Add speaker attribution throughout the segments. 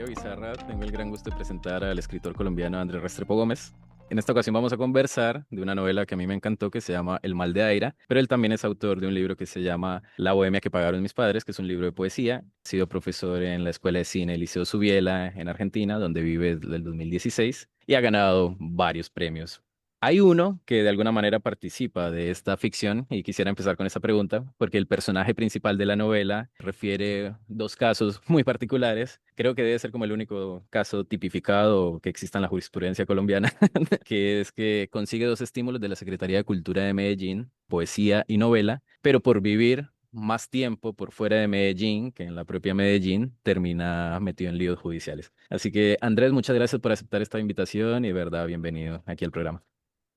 Speaker 1: Bizarra, tengo el gran gusto de presentar al escritor colombiano Andrés Restrepo Gómez. En esta ocasión vamos a conversar de una novela que a mí me encantó que se llama El mal de Aira, pero él también es autor de un libro que se llama La bohemia que pagaron mis padres, que es un libro de poesía. Ha sido profesor en la Escuela de Cine Liceo Subiela en Argentina, donde vive desde el 2016 y ha ganado varios premios. Hay uno que de alguna manera participa de esta ficción y quisiera empezar con esa pregunta porque el personaje principal de la novela refiere dos casos muy particulares. Creo que debe ser como el único caso tipificado que exista en la jurisprudencia colombiana, que es que consigue dos estímulos de la Secretaría de Cultura de Medellín, poesía y novela, pero por vivir más tiempo por fuera de Medellín que en la propia Medellín, termina metido en líos judiciales. Así que Andrés, muchas gracias por aceptar esta invitación y de verdad, bienvenido aquí al programa.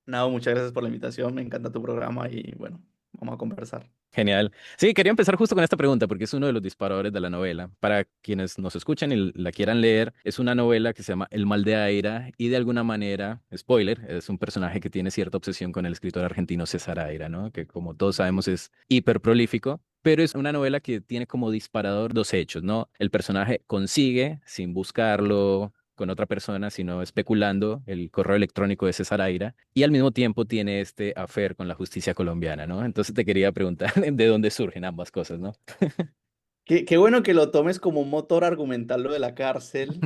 Speaker 2: Nada, muchas gracias por la invitación, me encanta tu programa y bueno, vamos a conversar.
Speaker 1: Genial. Sí, quería empezar justo con esta pregunta porque es uno de los disparadores de la novela. Para quienes nos escuchan y la quieran leer, es una novela que se llama El mal de Aira y de alguna manera, spoiler, es un personaje que tiene cierta obsesión con el escritor argentino César Aira, ¿no? Que como todos sabemos es hiper prolífico. Pero es una novela que tiene como disparador dos hechos, ¿no? El personaje consigue, sin buscarlo con otra persona, sino especulando el correo electrónico de César Aira y al mismo tiempo tiene este affair con la justicia colombiana, ¿no? Entonces te quería preguntar de dónde surgen ambas cosas, ¿no?
Speaker 2: Qué bueno que lo tomes como un motor argumental lo de la cárcel.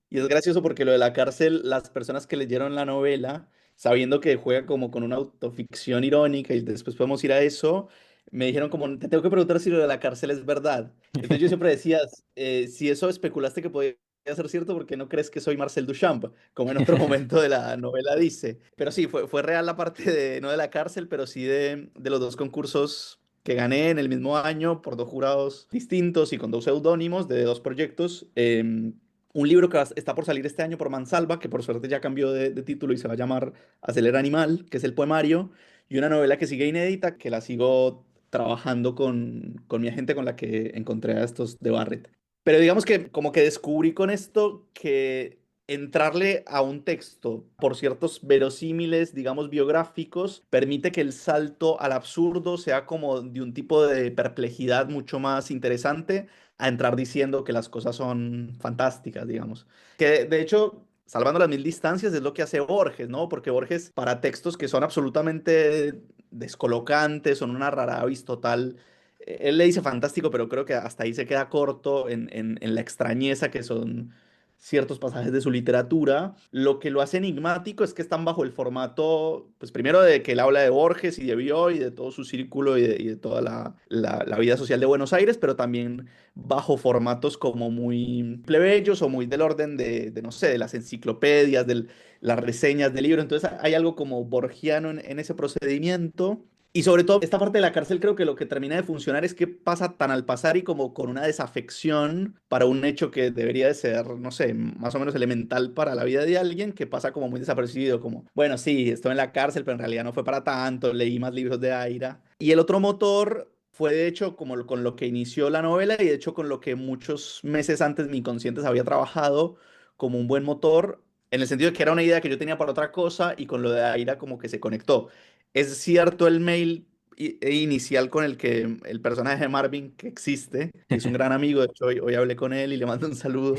Speaker 2: Y es gracioso porque lo de la cárcel, las personas que leyeron la novela, sabiendo que juega como con una autoficción irónica y después podemos ir a eso, me dijeron como, te tengo que preguntar si lo de la cárcel es verdad. Entonces yo siempre decía, si eso especulaste que podía ser cierto, ¿por qué no crees que soy Marcel Duchamp? Como en otro momento de la novela dice. Pero sí, fue real la parte de, no de la cárcel, pero sí de los dos concursos que gané en el mismo año por dos jurados distintos y con dos seudónimos de dos proyectos. Un libro que está por salir este año por Mansalva, que por suerte ya cambió de título y se va a llamar Acelera Animal, que es el poemario, y una novela que sigue inédita, que la sigo trabajando con mi agente con la que encontré a estos de Barrett. Pero digamos que como que descubrí con esto que entrarle a un texto por ciertos verosímiles, digamos, biográficos, permite que el salto al absurdo sea como de un tipo de perplejidad mucho más interesante a entrar diciendo que las cosas son fantásticas, digamos. Que de hecho, salvando las mil distancias, es lo que hace Borges, ¿no? Porque Borges, para textos que son absolutamente descolocantes, son una rara avis total, él le dice fantástico, pero creo que hasta ahí se queda corto en la extrañeza que son ciertos pasajes de su literatura. Lo que lo hace enigmático es que están bajo el formato, pues primero de que él habla de Borges y de Bioy y de todo su círculo y de toda la vida social de Buenos Aires, pero también bajo formatos como muy plebeyos o muy del orden de no sé, de las enciclopedias, de las reseñas del libro. Entonces hay algo como borgiano en ese procedimiento. Y sobre todo, esta parte de la cárcel creo que lo que termina de funcionar es que pasa tan al pasar y como con una desafección para un hecho que debería de ser, no sé, más o menos elemental para la vida de alguien, que pasa como muy desapercibido, como, bueno, sí, estoy en la cárcel, pero en realidad no fue para tanto, leí más libros de Aira. Y el otro motor fue de hecho como con lo que inició la novela y de hecho con lo que muchos meses antes mi inconsciente había trabajado como un buen motor, en el sentido de que era una idea que yo tenía para otra cosa y con lo de Aira como que se conectó. Es cierto el mail inicial con el que el personaje de Marvin, que existe, y es un gran amigo, de hecho hoy hablé con él y le mando un saludo.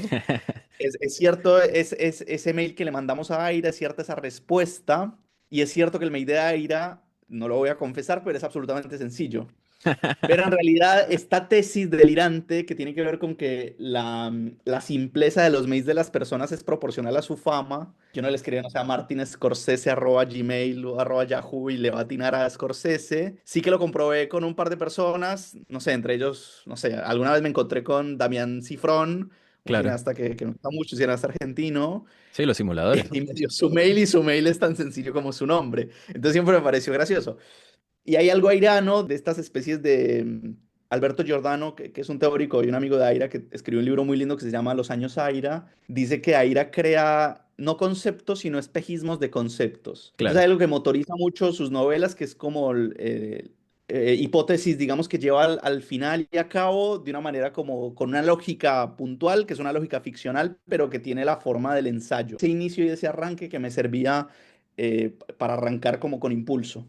Speaker 2: Es cierto es ese mail que le mandamos a Aira, es cierta esa respuesta, y es cierto que el mail de Aira, no lo voy a confesar, pero es absolutamente sencillo. Pero en realidad, esta tesis delirante que tiene que ver con que la simpleza de los mails de las personas es proporcional a su fama, yo no le escribí, no sé, a Martin Scorsese arroba Gmail o arroba Yahoo y le va a atinar a Scorsese. Sí que lo comprobé con un par de personas, no sé, entre ellos, no sé, alguna vez me encontré con Damián Cifrón, un
Speaker 1: Claro.
Speaker 2: cineasta que me gusta mucho, cineasta argentino,
Speaker 1: Sí, los simuladores.
Speaker 2: y me dio su mail y su mail es tan sencillo como su nombre. Entonces siempre me pareció gracioso. Y hay algo airano de estas especies de Alberto Giordano, que es un teórico y un amigo de Aira, que escribió un libro muy lindo que se llama Los años Aira. Dice que Aira crea no conceptos, sino espejismos de conceptos. Entonces
Speaker 1: Claro.
Speaker 2: hay algo que motoriza mucho sus novelas, que es como hipótesis, digamos, que lleva al final y a cabo de una manera como con una lógica puntual, que es una lógica ficcional, pero que tiene la forma del ensayo. Ese inicio y ese arranque que me servía para arrancar como con impulso.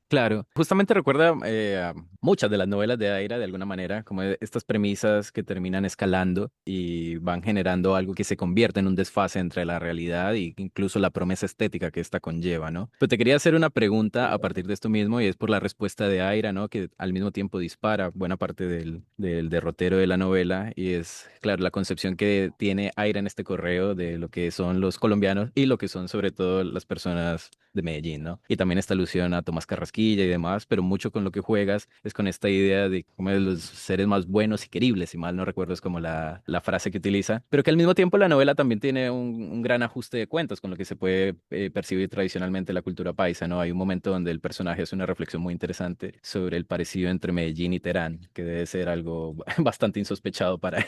Speaker 1: Claro, justamente recuerda a muchas de las novelas de Aira de alguna manera, como estas premisas que terminan escalando y van generando algo que se convierte en un desfase entre la realidad y incluso la promesa estética que esta conlleva, ¿no? Pero te quería hacer una pregunta a partir de esto mismo y es por la respuesta de Aira, ¿no? Que al mismo tiempo dispara buena parte del derrotero de la novela y es, claro, la concepción que tiene Aira en este correo de lo que son los colombianos y lo que son sobre todo las personas de Medellín, ¿no? Y también esta alusión a Tomás Carrasquilla y demás, pero mucho con lo que juegas es con esta idea de como de los seres más buenos y queribles, si mal no recuerdo es como la frase que utiliza, pero que al mismo tiempo la novela también tiene un gran ajuste de cuentas con lo que se puede percibir tradicionalmente en la cultura paisa, ¿no? Hay un momento donde el personaje hace una reflexión muy interesante sobre el parecido entre Medellín y Terán, que debe ser algo bastante insospechado para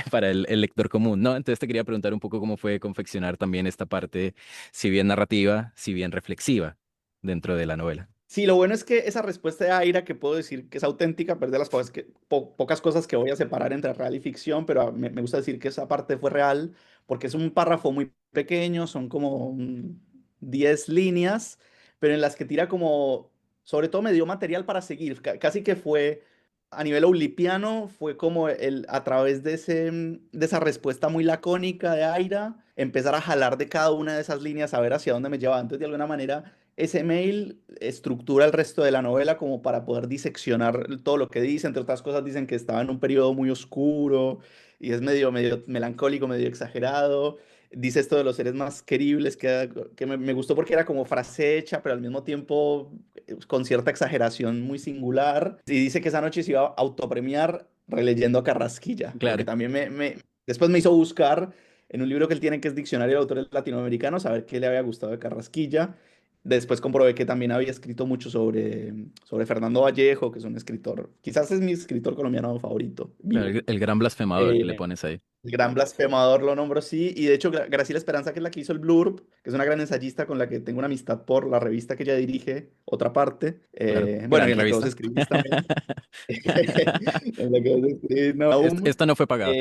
Speaker 1: para el lector común, ¿no? Entonces te quería preguntar un poco cómo fue confeccionar también esta parte si bien narrativa, si bien reflexiva dentro de la novela.
Speaker 2: Sí, lo bueno es que esa respuesta de Aira, que puedo decir que es auténtica, pero es de las pocas cosas que voy a separar entre real y ficción, pero me gusta decir que esa parte fue real, porque es un párrafo muy pequeño, son como 10 líneas, pero en las que tira como, sobre todo me dio material para seguir, casi que fue, a nivel oulipiano, fue como a través de, de esa respuesta muy lacónica de Aira, empezar a jalar de cada una de esas líneas a ver hacia dónde me llevaba. Entonces, de alguna manera ese mail estructura el resto de la novela como para poder diseccionar todo lo que dice. Entre otras cosas, dicen que estaba en un periodo muy oscuro y es medio melancólico, medio exagerado. Dice esto de los seres más queribles, que me gustó porque era como frase hecha, pero al mismo tiempo con cierta exageración muy singular. Y dice que esa noche se iba a autopremiar releyendo a Carrasquilla, lo que
Speaker 1: Claro,
Speaker 2: también después me hizo buscar en un libro que él tiene que es Diccionario de Autores Latinoamericanos, a ver qué le había gustado de Carrasquilla. Después comprobé que también había escrito mucho sobre Fernando Vallejo, que es un escritor, quizás es mi escritor colombiano favorito,
Speaker 1: claro,
Speaker 2: vivo.
Speaker 1: el gran blasfemador que le
Speaker 2: Eh,
Speaker 1: pones ahí.
Speaker 2: el gran blasfemador lo nombro, sí, y de hecho Graciela Esperanza, que es la que hizo el Blurb, que es una gran ensayista con la que tengo una amistad por la revista que ella dirige, otra parte,
Speaker 1: Claro,
Speaker 2: bueno, y
Speaker 1: gran
Speaker 2: en la que vos
Speaker 1: revista.
Speaker 2: escribís también, en la que vos escribís, no,
Speaker 1: Esto no fue pagado.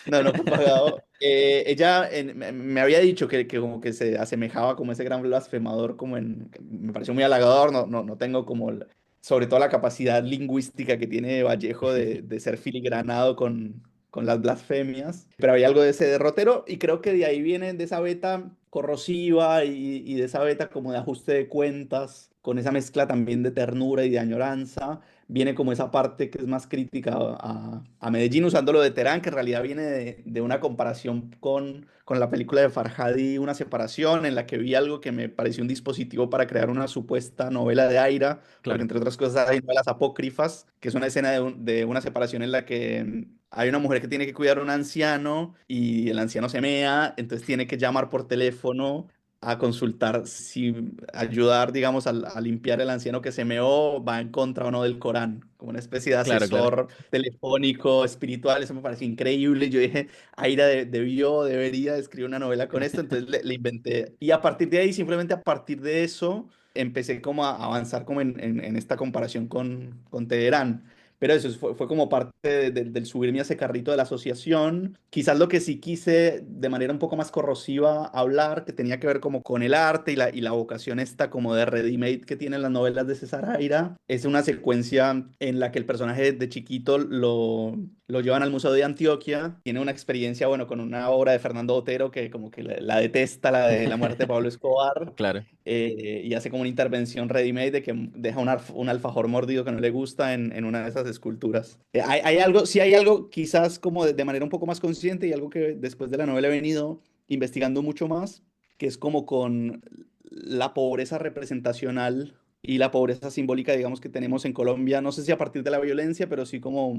Speaker 2: no, no fue pagado. Ella me había dicho que como que se asemejaba como ese gran blasfemador, que me pareció muy halagador, no tengo como, sobre todo la capacidad lingüística que tiene Vallejo de ser filigranado con las blasfemias, pero había algo de ese derrotero y creo que de ahí viene de esa beta corrosiva y de esa beta como de ajuste de cuentas, con esa mezcla también de ternura y de añoranza viene como esa parte que es más crítica a Medellín, usando lo de Terán, que en realidad viene de una comparación con la película de Farhadi, Una separación, en la que vi algo que me pareció un dispositivo para crear una supuesta novela de Aira, porque
Speaker 1: Claro,
Speaker 2: entre otras cosas hay novelas apócrifas, que es una escena de una separación en la que hay una mujer que tiene que cuidar a un anciano y el anciano se mea, entonces tiene que llamar por teléfono a consultar si ayudar, digamos, a limpiar el anciano que se meó va en contra o no del Corán, como una especie de
Speaker 1: claro, claro.
Speaker 2: asesor telefónico, espiritual, eso me pareció increíble. Yo dije, Aira debería escribir una novela con esto, entonces le inventé. Y a partir de ahí, simplemente a partir de eso, empecé como a avanzar como en esta comparación con Teherán. Pero eso fue como parte del subirme a ese carrito de la asociación. Quizás lo que sí quise de manera un poco más corrosiva hablar, que tenía que ver como con el arte y la vocación esta como de ready-made que tienen las novelas de César Aira, es una secuencia en la que el personaje de chiquito lo llevan al Museo de Antioquia, tiene una experiencia, bueno, con una obra de Fernando Botero que como que la detesta, la de la muerte de Pablo Escobar,
Speaker 1: Claro.
Speaker 2: y hace como una intervención ready-made de que deja un alfajor mordido que no le gusta en una de esas esculturas. Hay algo, sí hay algo quizás como de manera un poco más consciente y algo que después de la novela he venido investigando mucho más, que es como con la pobreza representacional y la pobreza simbólica, digamos, que tenemos en Colombia, no sé si a partir de la violencia, pero sí como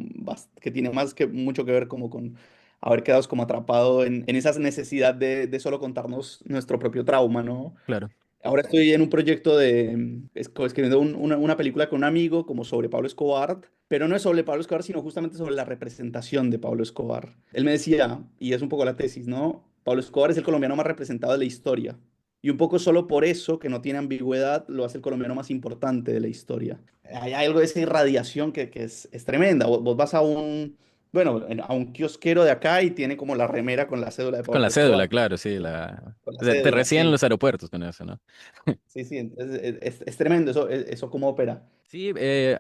Speaker 2: que tiene más que mucho que ver como con haber quedado como atrapado en esa necesidad de solo contarnos nuestro propio trauma, ¿no?
Speaker 1: Claro.
Speaker 2: Ahora estoy en un proyecto de escribiendo una película con un amigo como sobre Pablo Escobar, pero no es sobre Pablo Escobar, sino justamente sobre la representación de Pablo Escobar. Él me decía, y es un poco la tesis, ¿no? Pablo Escobar es el colombiano más representado de la historia. Y un poco solo por eso, que no tiene ambigüedad, lo hace el colombiano más importante de la historia. Hay algo de esa irradiación que es tremenda. Vos vas a a un kiosquero de acá y tiene como la remera con la cédula de
Speaker 1: Con
Speaker 2: Pablo
Speaker 1: la cédula,
Speaker 2: Escobar.
Speaker 1: claro, sí, O sea, te
Speaker 2: cédula,
Speaker 1: reciben en
Speaker 2: sí.
Speaker 1: los aeropuertos con eso, ¿no?
Speaker 2: Sí, sí, entonces es tremendo eso cómo opera.
Speaker 1: Sí,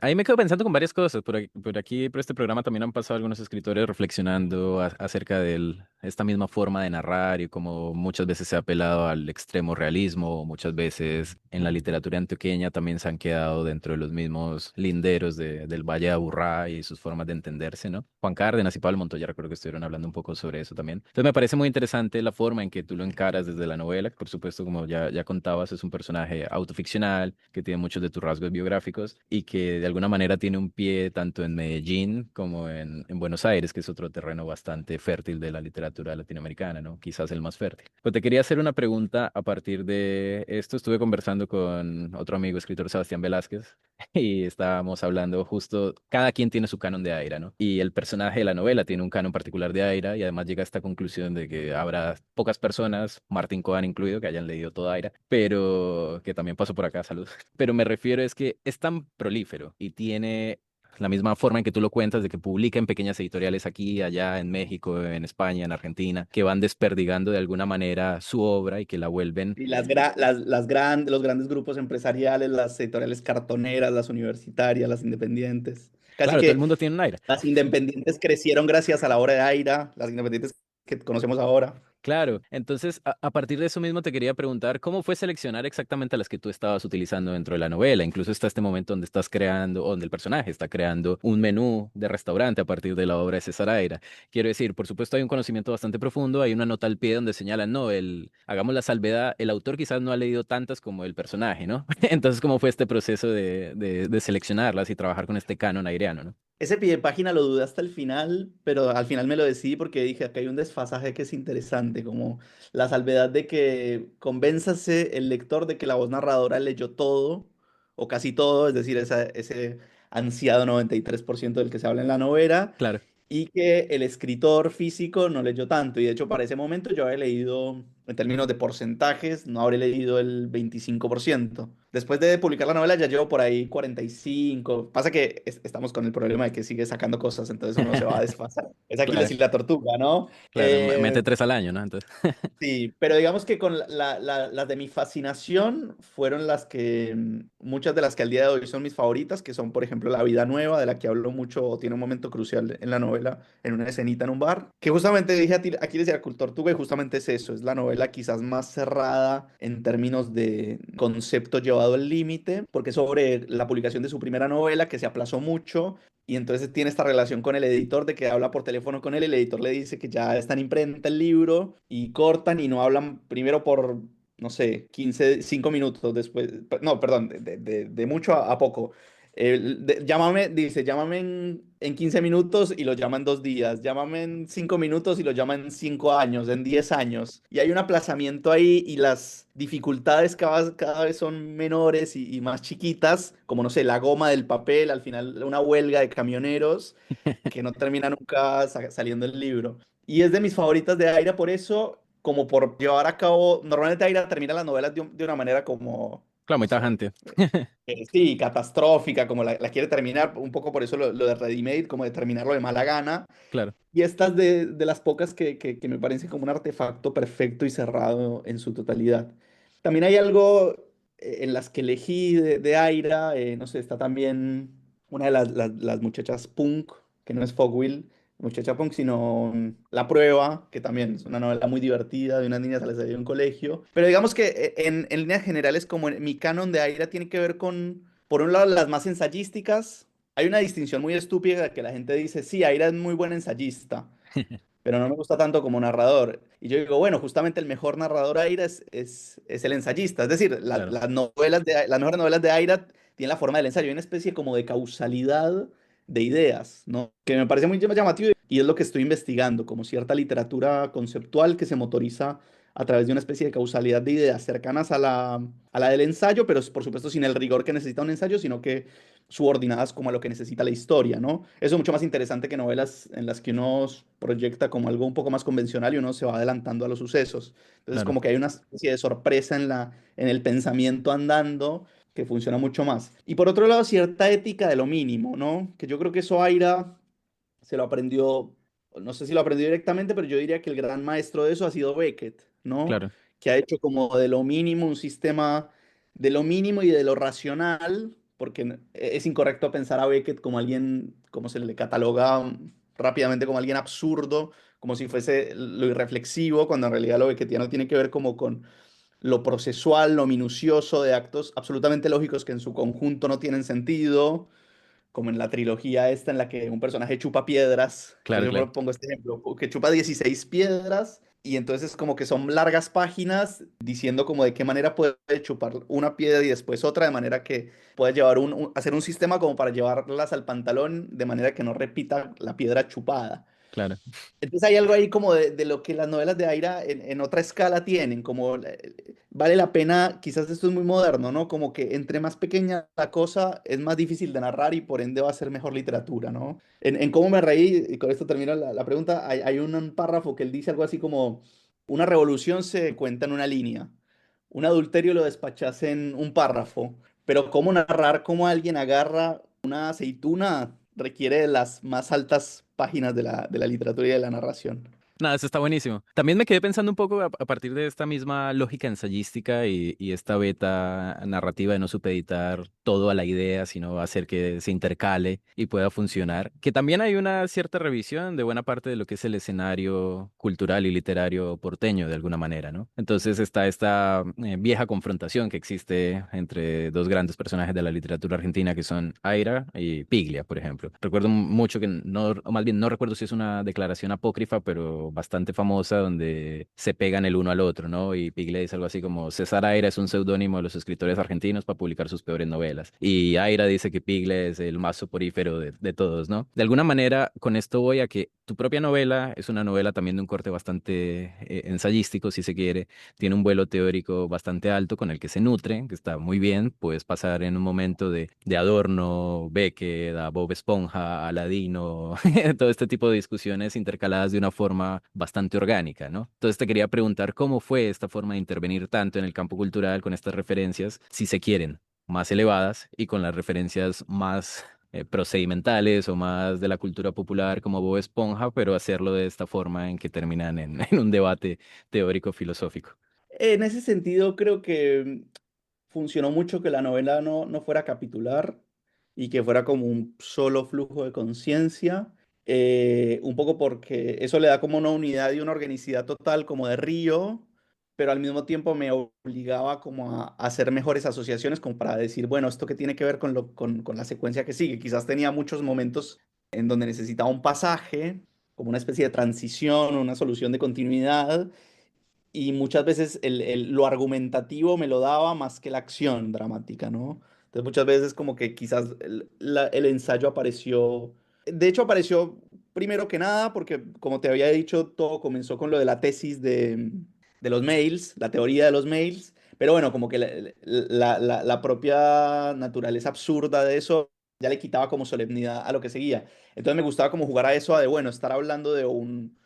Speaker 1: ahí me quedo pensando con varias cosas. Por aquí, por este programa también han pasado algunos escritores reflexionando acerca de esta misma forma de narrar y cómo muchas veces se ha apelado al extremo realismo, o muchas veces en la literatura antioqueña también se han quedado dentro de los mismos linderos del Valle de Aburrá y sus formas de entenderse, ¿no? Juan Cárdenas y Pablo Montoya recuerdo que estuvieron hablando un poco sobre eso también. Entonces me parece muy interesante la forma en que tú lo encaras desde la novela, que por supuesto, como ya contabas, es un personaje autoficcional que tiene muchos de tus rasgos biográficos y que de alguna manera tiene un pie tanto en Medellín como en Buenos Aires, que es otro terreno bastante fértil de la literatura latinoamericana, ¿no? Quizás el más fértil. Pero te quería hacer una pregunta a partir de esto. Estuve conversando con otro amigo, escritor Sebastián Velázquez, y estábamos hablando justo, cada quien tiene su canon de Aira, ¿no? Y el personaje de la novela tiene un canon particular de Aira y además llega a esta conclusión de que habrá pocas personas, Martín Cohen incluido, que hayan leído toda Aira, pero que también pasó por acá, salud. Pero me refiero es que es tan prolífero y tiene la misma forma en que tú lo cuentas, de que publica en pequeñas editoriales aquí, allá, en México, en España, en Argentina, que van desperdigando de alguna manera su obra y que la vuelven.
Speaker 2: Y los grandes grupos empresariales, las editoriales cartoneras, las universitarias, las independientes. Casi
Speaker 1: Claro, todo el
Speaker 2: que
Speaker 1: mundo tiene un aire.
Speaker 2: las independientes crecieron gracias a la obra de Aira, las independientes que conocemos ahora.
Speaker 1: Claro, entonces a partir de eso mismo te quería preguntar, ¿cómo fue seleccionar exactamente las que tú estabas utilizando dentro de la novela? Incluso está este momento donde estás creando, o donde el personaje está creando un menú de restaurante a partir de la obra de César Aira. Quiero decir, por supuesto hay un conocimiento bastante profundo, hay una nota al pie donde señalan, no, hagamos la salvedad, el autor quizás no ha leído tantas como el personaje, ¿no? Entonces, ¿cómo fue este proceso de seleccionarlas y trabajar con este canon aireano, ¿no?
Speaker 2: Ese pie de página lo dudé hasta el final, pero al final me lo decidí porque dije, acá hay un desfasaje que es interesante, como la salvedad de que convénzase el lector de que la voz narradora leyó todo, o casi todo, es decir, ese ansiado 93% del que se habla en la novela,
Speaker 1: Claro.
Speaker 2: y que el escritor físico no leyó tanto. Y de hecho, para ese momento yo había leído, en términos de porcentajes, no habré leído el 25%. Después de publicar la novela ya llevo por ahí 45. Pasa que estamos con el problema de que sigue sacando cosas, entonces uno se va a desfasar. Es Aquiles
Speaker 1: Claro,
Speaker 2: y la tortuga, ¿no?
Speaker 1: claro, mete 3 al año, ¿no? Entonces,
Speaker 2: Sí, pero digamos que con las de mi fascinación fueron las que, muchas de las que al día de hoy son mis favoritas, que son, por ejemplo, La Vida Nueva, de la que hablo mucho, o tiene un momento crucial en la novela, en una escenita en un bar, que justamente dije aquí decía Cultor Tortuga, y justamente es eso, es la novela quizás más cerrada en términos de concepto llevado al límite, porque es sobre la publicación de su primera novela, que se aplazó mucho, y entonces tiene esta relación con el editor de que habla por teléfono con él, el editor le dice que ya está en imprenta el libro y cortan y no hablan primero por, no sé, 5 minutos después, no, perdón, de mucho a poco. Llámame, dice, llámame en 15 minutos y lo llama en 2 días, llámame en 5 minutos y lo llama en 5 años, en 10 años. Y hay un aplazamiento ahí y las dificultades cada vez son menores y más chiquitas, como no sé, la goma del papel, al final una huelga de camioneros que no termina nunca saliendo el libro. Y es de mis favoritas de Aira por eso, como por llevar a cabo, normalmente Aira termina las novelas de una manera como,
Speaker 1: claro,
Speaker 2: no
Speaker 1: muy
Speaker 2: sé,
Speaker 1: tajante.
Speaker 2: sí, catastrófica, como la quiere terminar, un poco por eso lo de Ready-Made, como de terminarlo de mala gana.
Speaker 1: Claro.
Speaker 2: Y estas de las pocas que me parecen como un artefacto perfecto y cerrado en su totalidad. También hay algo en las que elegí de Aira, no sé, está también una de las muchachas punk, que no es Fogwill, muchacha punk, sino La Prueba, que también es una novela muy divertida de unas niñas a las de un colegio. Pero digamos que en líneas generales, como mi canon de Aira tiene que ver con, por un lado, las más ensayísticas. Hay una distinción muy estúpida que la gente dice, sí, Aira es muy buen ensayista, pero no me gusta tanto como narrador. Y yo digo, bueno, justamente el mejor narrador Aira es el ensayista. Es decir,
Speaker 1: Claro,
Speaker 2: las mejores novelas de Aira tienen la forma del ensayo. Hay una especie como de causalidad de ideas, ¿no? Que me parece muy llamativo y es lo que estoy investigando, como cierta literatura conceptual que se motoriza a través de una especie de causalidad de ideas cercanas a la del ensayo, pero por supuesto sin el rigor que necesita un ensayo, sino que subordinadas como a lo que necesita la historia, ¿no? Eso es mucho más interesante que novelas en las que uno proyecta como algo un poco más convencional y uno se va adelantando a los sucesos. Entonces,
Speaker 1: claro,
Speaker 2: como que hay una especie de sorpresa en el pensamiento andando que funciona mucho más. Y por otro lado, cierta ética de lo mínimo, ¿no? Que yo creo que eso Aira se lo aprendió, no sé si lo aprendió directamente, pero yo diría que el gran maestro de eso ha sido Beckett, ¿no?
Speaker 1: claro.
Speaker 2: que ha hecho como de lo mínimo un sistema de lo mínimo y de lo racional, porque es incorrecto pensar a Beckett como alguien, como se le cataloga rápidamente como alguien absurdo, como si fuese lo irreflexivo, cuando en realidad lo beckettiano tiene que ver como con lo procesual, lo minucioso de actos absolutamente lógicos que en su conjunto no tienen sentido, como en la trilogía esta en la que un personaje chupa piedras. Yo
Speaker 1: Claro, claro.
Speaker 2: siempre pongo este ejemplo, que chupa 16 piedras y entonces como que son largas páginas diciendo como de qué manera puede chupar una piedra y después otra, de manera que puede llevar hacer un sistema como para llevarlas al pantalón de manera que no repita la piedra chupada.
Speaker 1: Claro.
Speaker 2: Entonces hay algo ahí como de lo que las novelas de Aira en otra escala tienen, como vale la pena, quizás esto es muy moderno, ¿no? Como que entre más pequeña la cosa es más difícil de narrar y por ende va a ser mejor literatura, ¿no? En Cómo me reí, y con esto termino la pregunta, hay un párrafo que él dice algo así como, una revolución se cuenta en una línea, un adulterio lo despachas en un párrafo, pero cómo narrar cómo alguien agarra una aceituna requiere de las más altas páginas de la literatura y de la narración.
Speaker 1: Nada, eso está buenísimo. También me quedé pensando un poco a partir de esta misma lógica ensayística y esta beta narrativa de no supeditar todo a la idea, sino hacer que se intercale y pueda funcionar. Que también hay una cierta revisión de buena parte de lo que es el escenario cultural y literario porteño, de alguna manera, ¿no? Entonces está esta vieja confrontación que existe entre dos grandes personajes de la literatura argentina que son Aira y Piglia, por ejemplo. Recuerdo mucho que no, o más bien no recuerdo si es una declaración apócrifa, pero bastante famosa donde se pegan el uno al otro, ¿no? Y Piglia dice algo así como César Aira es un seudónimo de los escritores argentinos para publicar sus peores novelas. Y Aira dice que Piglia es el más soporífero de todos, ¿no? De alguna manera, con esto voy a que tu propia novela es una novela también de un corte bastante ensayístico, si se quiere. Tiene un vuelo teórico bastante alto con el que se nutre, que está muy bien. Puedes pasar en un momento de Adorno, Beckett, a Bob Esponja, a Aladino, todo este tipo de discusiones intercaladas de una forma bastante orgánica, ¿no? Entonces te quería preguntar cómo fue esta forma de intervenir tanto en el campo cultural con estas referencias, si se quieren, más elevadas y con las referencias más procedimentales o más de la cultura popular como Bob Esponja, pero hacerlo de esta forma en que terminan en un debate teórico filosófico.
Speaker 2: En ese sentido, creo que funcionó mucho que la novela no fuera capitular y que fuera como un solo flujo de conciencia, un poco porque eso le da como una unidad y una organicidad total como de río, pero al mismo tiempo me obligaba como a hacer mejores asociaciones como para decir, bueno, esto que tiene que ver con la secuencia que sigue. Quizás tenía muchos momentos en donde necesitaba un pasaje, como una especie de transición, una solución de continuidad y muchas veces lo argumentativo me lo daba más que la acción dramática, ¿no? Entonces muchas veces como que quizás el ensayo apareció, de hecho apareció primero que nada porque como te había dicho, todo comenzó con lo de la tesis de los mails, la teoría de los mails, pero bueno, como que la propia naturaleza absurda de eso ya le quitaba como solemnidad a lo que seguía. Entonces me gustaba como jugar a eso, a de, bueno, estar hablando de un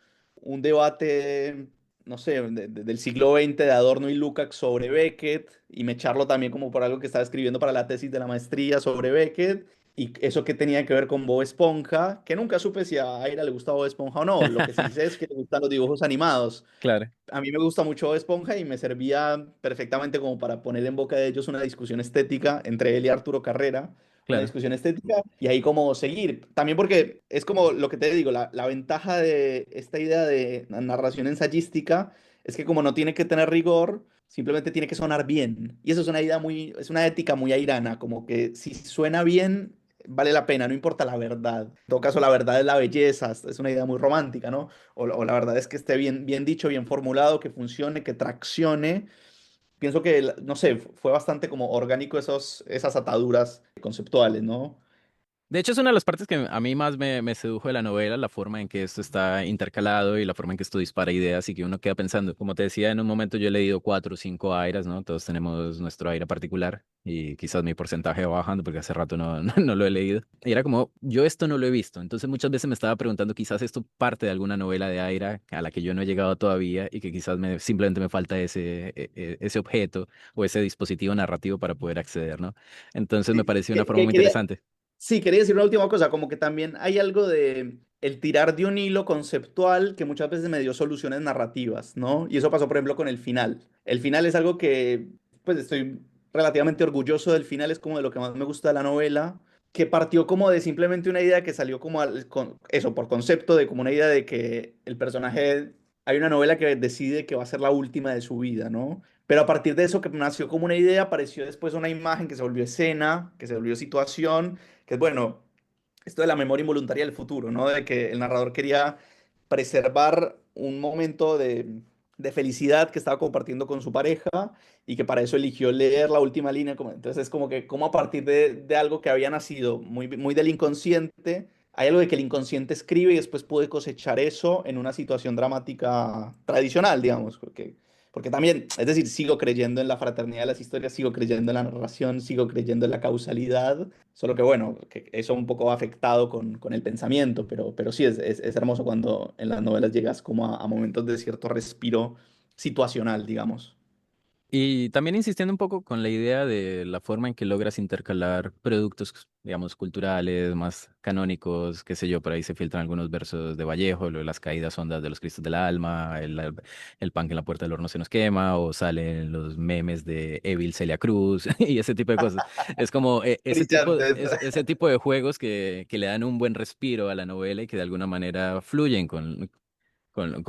Speaker 2: debate no sé, del siglo XX de Adorno y Lukács sobre Beckett y me echarlo también como por algo que estaba escribiendo para la tesis de la maestría sobre Beckett y eso que tenía que ver con Bob Esponja, que nunca supe si a Aira le gustaba Bob Esponja o no, lo que sí sé es que le gustan los dibujos animados.
Speaker 1: Claro,
Speaker 2: A mí me gusta mucho Bob Esponja y me servía perfectamente como para poner en boca de ellos una discusión estética entre él y Arturo Carrera, una
Speaker 1: claro.
Speaker 2: discusión estética y ahí como seguir. También porque es como lo que te digo, la ventaja de esta idea de narración ensayística es que como no tiene que tener rigor, simplemente tiene que sonar bien. Y eso es una idea muy, es una ética muy airana, como que si suena bien, vale la pena, no importa la verdad. En todo caso, la verdad es la belleza, es una idea muy romántica, ¿no? O la verdad es que esté bien dicho, bien formulado, que funcione, que traccione. Pienso que, no sé, fue bastante como orgánico esas ataduras conceptuales, ¿no?
Speaker 1: De hecho, es una de las partes que a mí más me sedujo de la novela, la forma en que esto está intercalado y la forma en que esto dispara ideas y que uno queda pensando. Como te decía, en un momento yo he leído cuatro o cinco Airas, ¿no? Todos tenemos nuestro Aira particular y quizás mi porcentaje va bajando porque hace rato no lo he leído. Y era como, yo esto no lo he visto. Entonces muchas veces me estaba preguntando, quizás esto parte de alguna novela de Aira a la que yo no he llegado todavía y que quizás simplemente me falta ese objeto o ese dispositivo narrativo para poder acceder, ¿no? Entonces me pareció una forma muy
Speaker 2: Quería,
Speaker 1: interesante.
Speaker 2: Sí, quería decir una última cosa, como que también hay algo de el tirar de un hilo conceptual que muchas veces me dio soluciones narrativas, ¿no? Y eso pasó, por ejemplo, con el final. El final es algo que, pues, estoy relativamente orgulloso del final, es como de lo que más me gusta de la novela, que partió como de simplemente una idea que salió como eso, por concepto, de como una idea de que el personaje, hay una novela que decide que va a ser la última de su vida, ¿no? Pero a partir de eso que nació como una idea, apareció después una imagen que se volvió escena, que se volvió situación, que es bueno, esto de la memoria involuntaria del futuro, ¿no? De que el narrador quería preservar un momento de felicidad que estaba compartiendo con su pareja y que para eso eligió leer la última línea. Entonces es como que, como a partir de algo que había nacido muy, muy del inconsciente, hay algo de que el inconsciente escribe y después pude cosechar eso en una situación dramática tradicional, digamos, porque también, es decir, sigo creyendo en la fraternidad de las historias, sigo creyendo en la narración, sigo creyendo en la causalidad, solo que bueno, que eso un poco va afectado con el pensamiento, pero sí es hermoso cuando en las novelas llegas como a momentos de cierto respiro situacional, digamos.
Speaker 1: Y también insistiendo un poco con la idea de la forma en que logras intercalar productos, digamos, culturales, más canónicos, qué sé yo, por ahí se filtran algunos versos de Vallejo, lo de las caídas hondas de los Cristos del Alma, el pan que en la puerta del horno se nos quema, o salen los memes de Evil Celia Cruz y ese tipo de cosas. Es como
Speaker 2: Brillante.
Speaker 1: ese tipo de juegos que le dan un buen respiro a la novela y que de alguna manera fluyen con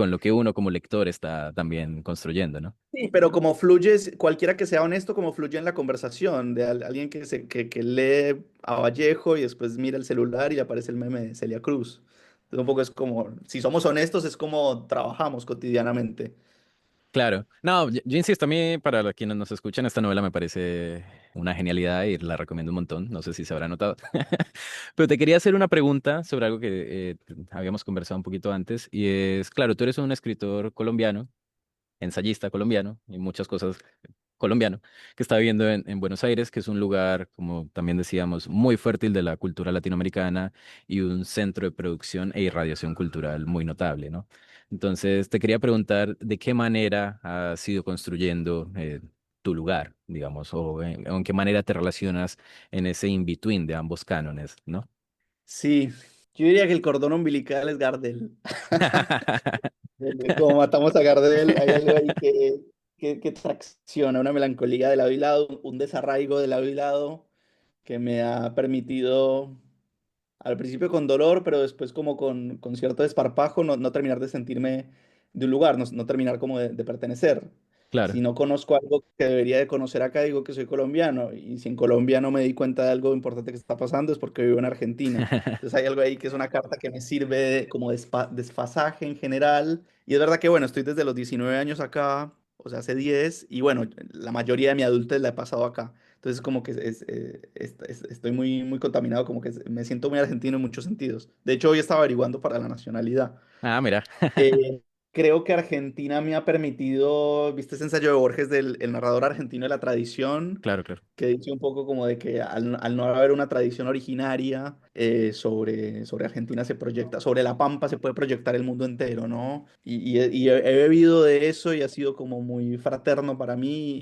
Speaker 1: lo que uno como lector está también construyendo, ¿no?
Speaker 2: Sí, pero como fluyes, cualquiera que sea honesto, como fluye en la conversación de alguien que lee a Vallejo y después mira el celular y le aparece el meme de Celia Cruz. Entonces, un poco es como, si somos honestos, es como trabajamos cotidianamente.
Speaker 1: Claro. No, yo insisto, a mí, para quienes nos escuchan, esta novela me parece una genialidad y la recomiendo un montón. No sé si se habrá notado. Pero te quería hacer una pregunta sobre algo que habíamos conversado un poquito antes. Y es, claro, tú eres un escritor colombiano, ensayista colombiano y muchas cosas colombiano, que está viviendo en Buenos Aires, que es un lugar, como también decíamos, muy fértil de la cultura latinoamericana y un centro de producción e irradiación cultural muy notable, ¿no? Entonces, te quería preguntar de qué manera has ido construyendo tu lugar, digamos, o en qué manera te relacionas en ese in-between de ambos cánones, ¿no?
Speaker 2: Sí, yo diría que el cordón umbilical es Gardel. Como matamos a Gardel, hay algo ahí que tracciona, una melancolía de lado y lado, un desarraigo de lado y lado que me ha permitido, al principio con dolor, pero después como con cierto desparpajo, no terminar de sentirme de un lugar, no terminar como de pertenecer.
Speaker 1: Claro.
Speaker 2: Si no conozco algo que debería de conocer acá, digo que soy colombiano. Y si en Colombia no me di cuenta de algo importante que está pasando, es porque vivo en Argentina. Entonces hay algo ahí que es una carta que me sirve como desfasaje en general. Y es verdad que, bueno, estoy desde los 19 años acá, o sea, hace 10 y bueno, la mayoría de mi adultez la he pasado acá. Entonces como que estoy muy, muy contaminado, como que me siento muy argentino en muchos sentidos. De hecho, hoy estaba averiguando para la nacionalidad.
Speaker 1: Ah, mira.
Speaker 2: Eh, Creo que Argentina me ha permitido, viste ese ensayo de Borges del el narrador argentino de la tradición,
Speaker 1: Claro, claro.
Speaker 2: que dice un poco como de que al no haber una tradición originaria sobre Argentina se proyecta, sobre La Pampa se puede proyectar el mundo entero, ¿no? Y he bebido de eso y ha sido como muy fraterno para mí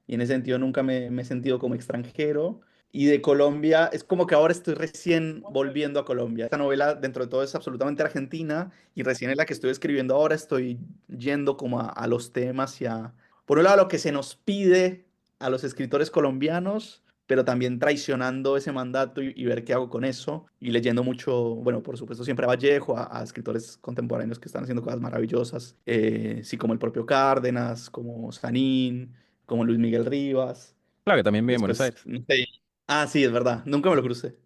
Speaker 2: y en ese sentido nunca me he sentido como extranjero. Y de Colombia, es como que ahora estoy recién volviendo a Colombia. Esta novela, dentro de todo, es absolutamente argentina y recién en la que estoy escribiendo ahora estoy yendo como a los temas y a, por un lado, lo que se nos pide a los escritores colombianos, pero también traicionando ese mandato y ver qué hago con eso. Y leyendo mucho, bueno, por supuesto, siempre a Vallejo, a escritores contemporáneos que están haciendo cosas maravillosas, sí, como el propio Cárdenas, como Sanín, como Luis Miguel Rivas.
Speaker 1: Claro que también vive en Buenos
Speaker 2: Después,
Speaker 1: Aires.
Speaker 2: no sé. Ah, sí, es verdad. Nunca me lo crucé,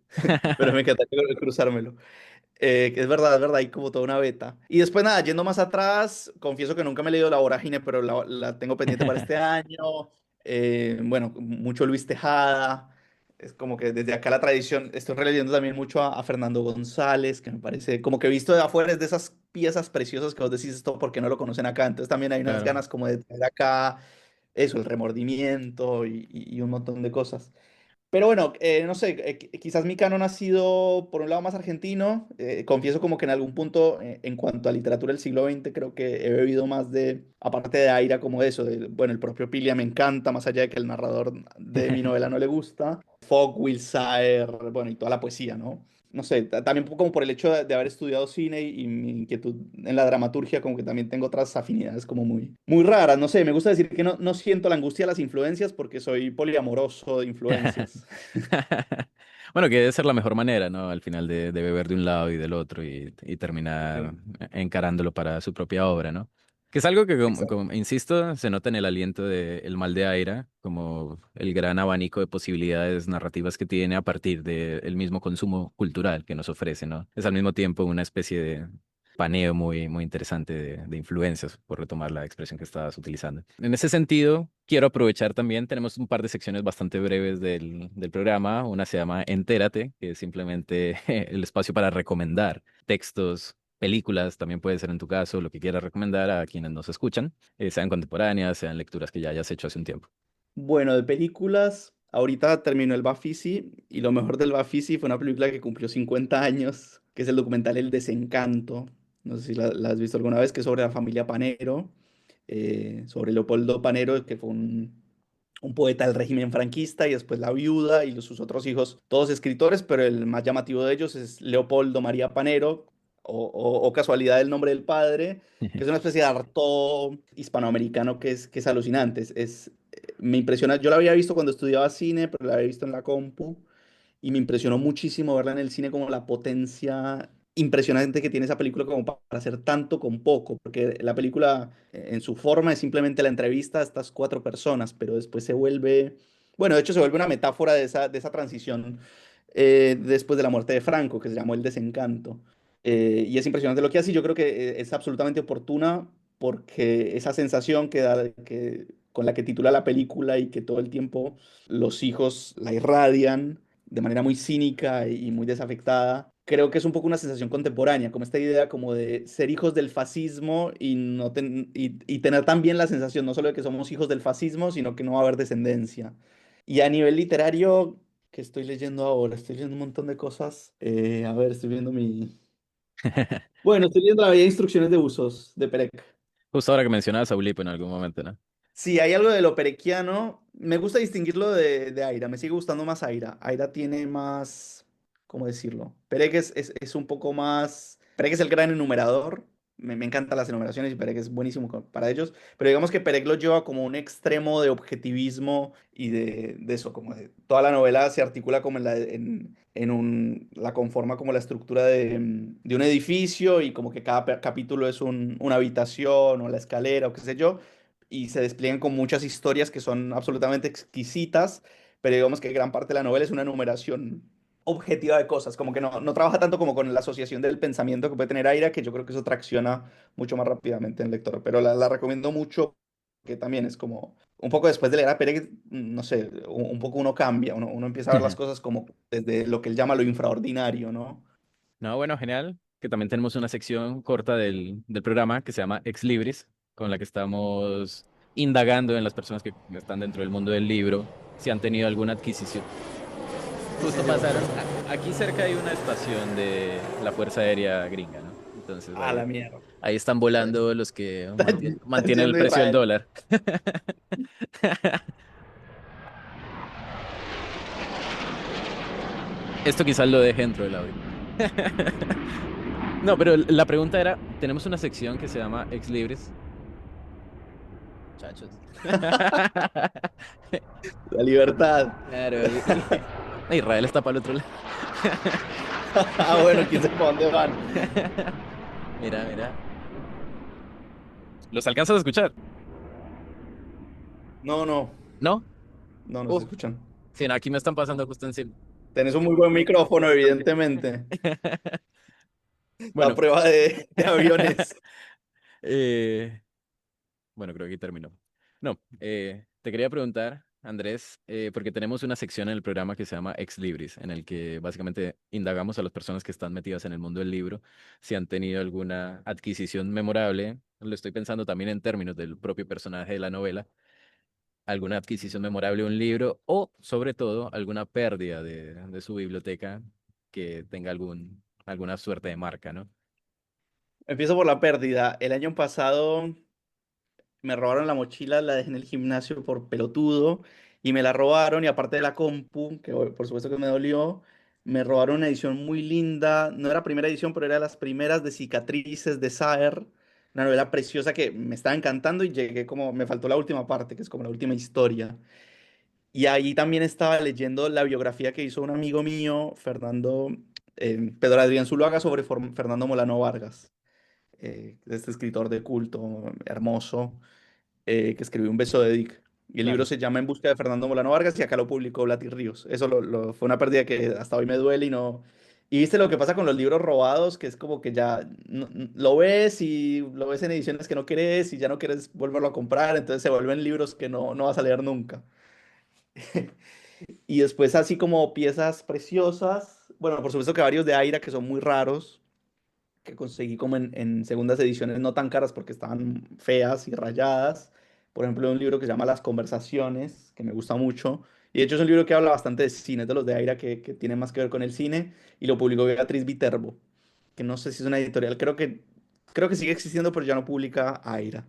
Speaker 2: pero me encantaría cruzármelo. Que es verdad, hay como toda una beta. Y después, nada, yendo más atrás, confieso que nunca me he leído La Vorágine, pero la tengo pendiente para este año. Bueno, mucho Luis Tejada. Es como que desde acá la tradición, estoy releyendo también mucho a Fernando González, que me parece como que visto de afuera es de esas piezas preciosas que vos decís esto porque no lo conocen acá. Entonces también hay unas
Speaker 1: Claro.
Speaker 2: ganas como de tener acá eso, el remordimiento y un montón de cosas. Pero bueno, no sé, quizás mi canon ha sido por un lado más argentino. Confieso como que en algún punto, en cuanto a literatura del siglo XX, creo que he bebido más de, aparte de Aira, como de eso, de, bueno, el propio Pilia me encanta, más allá de que el narrador de mi novela no le gusta. Fogg, Will Saer, bueno, y toda la poesía, ¿no? No sé, también como por el hecho de haber estudiado cine y mi inquietud en la dramaturgia, como que también tengo otras afinidades como muy raras. No sé, me gusta decir que no siento la angustia de las influencias porque soy poliamoroso de influencias.
Speaker 1: Bueno, que debe ser la mejor manera, ¿no? Al final de beber de un lado y del otro y terminar
Speaker 2: Sí,
Speaker 1: encarándolo para su propia obra, ¿no? Que es algo que,
Speaker 2: exacto.
Speaker 1: insisto, se nota en el aliento de El mal de Aira, como el gran abanico de posibilidades narrativas que tiene a partir del mismo consumo cultural que nos ofrece, ¿no? Es al mismo tiempo una especie de paneo muy interesante de influencias, por retomar la expresión que estabas utilizando. En ese sentido, quiero aprovechar también, tenemos un par de secciones bastante breves del programa. Una se llama Entérate, que es simplemente el espacio para recomendar textos, películas, también puede ser en tu caso, lo que quieras recomendar a quienes nos escuchan, sean contemporáneas, sean lecturas que ya hayas hecho hace un tiempo.
Speaker 2: Bueno, de películas, ahorita terminó el Bafisi y lo mejor del Bafisi fue una película que cumplió 50 años, que es el documental El Desencanto. No sé si la has visto alguna vez, que es sobre la familia Panero, sobre Leopoldo Panero, que fue un poeta del régimen franquista y después la viuda y sus otros hijos, todos escritores, pero el más llamativo de ellos es Leopoldo María Panero, o casualidad el nombre del padre, que es una especie de Artaud hispanoamericano que es alucinante. Me impresiona, yo la había visto cuando estudiaba cine, pero la había visto en la compu y me impresionó muchísimo verla en el cine como la potencia impresionante que tiene esa película como para hacer tanto con poco, porque la película en su forma es simplemente la entrevista a estas cuatro personas, pero después se vuelve, bueno, de hecho se vuelve una metáfora de esa transición después de la muerte de Franco, que se llamó El Desencanto. Y es impresionante lo que hace y yo creo que es absolutamente oportuna porque esa sensación con la que titula la película y que todo el tiempo los hijos la irradian de manera muy cínica y muy desafectada. Creo que es un poco una sensación contemporánea, como esta idea como de ser hijos del fascismo y, y tener también la sensación no solo de que somos hijos del fascismo, sino que no va a haber descendencia. Y a nivel literario, que estoy leyendo ahora? Estoy leyendo un montón de cosas. A ver, estoy viendo mi... Bueno, estoy leyendo la Bella Instrucciones de Usos, de Perec.
Speaker 1: Justo ahora que mencionabas a Ulipo en algún momento, ¿no?
Speaker 2: Sí, hay algo de lo perequiano. Me gusta distinguirlo de Aira. Me sigue gustando más Aira. Aira tiene más, ¿cómo decirlo? Perec es un poco más... Perec es el gran enumerador. Me encantan las enumeraciones y Perec es buenísimo para ellos. Pero digamos que Perec lo lleva como un extremo de objetivismo y de eso, como de... Toda la novela se articula como la conforma como la estructura de un edificio y como que cada capítulo es una habitación o la escalera o qué sé yo y se despliegan con muchas historias que son absolutamente exquisitas, pero digamos que gran parte de la novela es una enumeración objetiva de cosas, como que no trabaja tanto como con la asociación del pensamiento que puede tener Aira, que yo creo que eso tracciona mucho más rápidamente en el lector, pero la recomiendo mucho, que también es como, un poco después de leer a Pérez, no sé, un poco uno cambia, uno empieza a ver las cosas como desde lo que él llama lo infraordinario, ¿no?
Speaker 1: No, bueno, genial. Que también tenemos una sección corta del programa que se llama Ex Libris, con la que estamos indagando en las personas que están dentro del mundo del libro, si han tenido alguna adquisición.
Speaker 2: ¿Qué
Speaker 1: Justo
Speaker 2: cayó?
Speaker 1: pasaron, aquí cerca hay una estación de la Fuerza Aérea gringa, ¿no? Entonces
Speaker 2: A la mierda.
Speaker 1: ahí están volando los que
Speaker 2: Están
Speaker 1: mantienen el
Speaker 2: yendo a
Speaker 1: precio del
Speaker 2: Israel.
Speaker 1: dólar. Esto quizás lo deje dentro del audio. No, pero la pregunta era, tenemos una sección que se llama Ex Libris, muchachos.
Speaker 2: La libertad.
Speaker 1: Claro, Israel está para el otro lado.
Speaker 2: Ah, bueno, quién sabe para dónde van.
Speaker 1: Mira, mira. ¿Los alcanzas a escuchar?
Speaker 2: No, no,
Speaker 1: ¿No?
Speaker 2: no se
Speaker 1: Uf,
Speaker 2: escuchan.
Speaker 1: sí, no, aquí me están pasando justo encima.
Speaker 2: Tenés un muy buen micrófono, evidentemente. La
Speaker 1: Bueno,
Speaker 2: prueba de aviones.
Speaker 1: eh, bueno, creo que aquí terminó. No, te quería preguntar, Andrés, porque tenemos una sección en el programa que se llama Ex Libris, en el que básicamente indagamos a las personas que están metidas en el mundo del libro, si han tenido alguna adquisición memorable. Lo estoy pensando también en términos del propio personaje de la novela. alguna adquisición memorable de un libro o, sobre todo, alguna pérdida de su biblioteca que tenga alguna suerte de marca, ¿no?
Speaker 2: Empiezo por la pérdida. El año pasado me robaron la mochila, la dejé en el gimnasio por pelotudo y me la robaron y aparte de la compu, que por supuesto que me dolió, me robaron una edición muy linda, no era primera edición, pero era de las primeras de Cicatrices de Saer, una novela preciosa que me estaba encantando y llegué como, me faltó la última parte, que es como la última historia. Y ahí también estaba leyendo la biografía que hizo un amigo mío, Pedro Adrián Zuluaga, sobre Fernando Molano Vargas, este escritor de culto hermoso que escribió Un beso de Dick. Y el libro
Speaker 1: Claro.
Speaker 2: se llama En busca de Fernando Molano Vargas y acá lo publicó Blati Ríos. Eso fue una pérdida que hasta hoy me duele y no... Y viste lo que pasa con los libros robados, que es como que ya lo ves y lo ves en ediciones que no querés y ya no quieres volverlo a comprar, entonces se vuelven libros que no vas a leer nunca. Y después así como piezas preciosas, bueno, por supuesto que varios de Aira que son muy raros, que conseguí como en segundas ediciones no tan caras porque estaban feas y rayadas. Por ejemplo, un libro que se llama Las Conversaciones, que me gusta mucho. Y de hecho es un libro que habla bastante de cine, es de los de Aira que tiene más que ver con el cine. Y lo publicó Beatriz Viterbo, que no sé si es una editorial, creo que sigue existiendo, pero ya no publica Aira.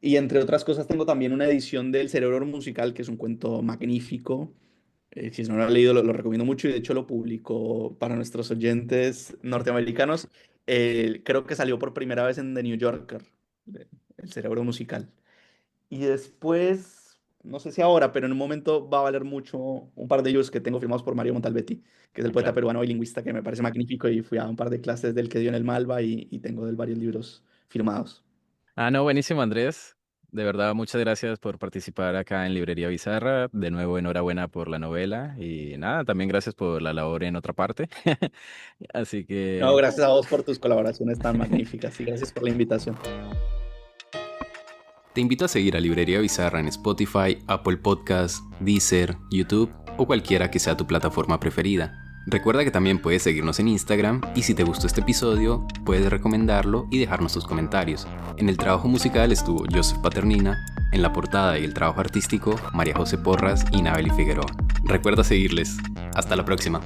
Speaker 2: Y entre otras cosas tengo también una edición del Cerebro Musical, que es un cuento magnífico. Si no lo han leído, lo recomiendo mucho y de hecho lo publicó para nuestros oyentes norteamericanos. Creo que salió por primera vez en The New Yorker, El Cerebro Musical. Y después, no sé si ahora, pero en un momento va a valer mucho un par de ellos que tengo firmados por Mario Montalbetti, que es el
Speaker 1: Ah,
Speaker 2: poeta
Speaker 1: claro.
Speaker 2: peruano y lingüista que me parece magnífico y fui a un par de clases del que dio en el Malva y tengo de él varios libros firmados.
Speaker 1: Ah, no, buenísimo, Andrés. De verdad, muchas gracias por participar acá en Librería Bizarra. De nuevo, enhorabuena por la novela y nada, también gracias por la labor en otra parte. Así
Speaker 2: No,
Speaker 1: que
Speaker 2: gracias a vos por tus colaboraciones tan magníficas y gracias por la invitación.
Speaker 3: Te invito a seguir a Librería Bizarra en Spotify, Apple Podcasts, Deezer, YouTube o cualquiera que sea tu plataforma preferida. Recuerda que también puedes seguirnos en Instagram y si te gustó este episodio, puedes recomendarlo y dejarnos tus comentarios. En el trabajo musical estuvo Joseph Paternina, en la portada y el trabajo artístico María José Porras y Nabeli Figueroa. Recuerda seguirles. Hasta la próxima.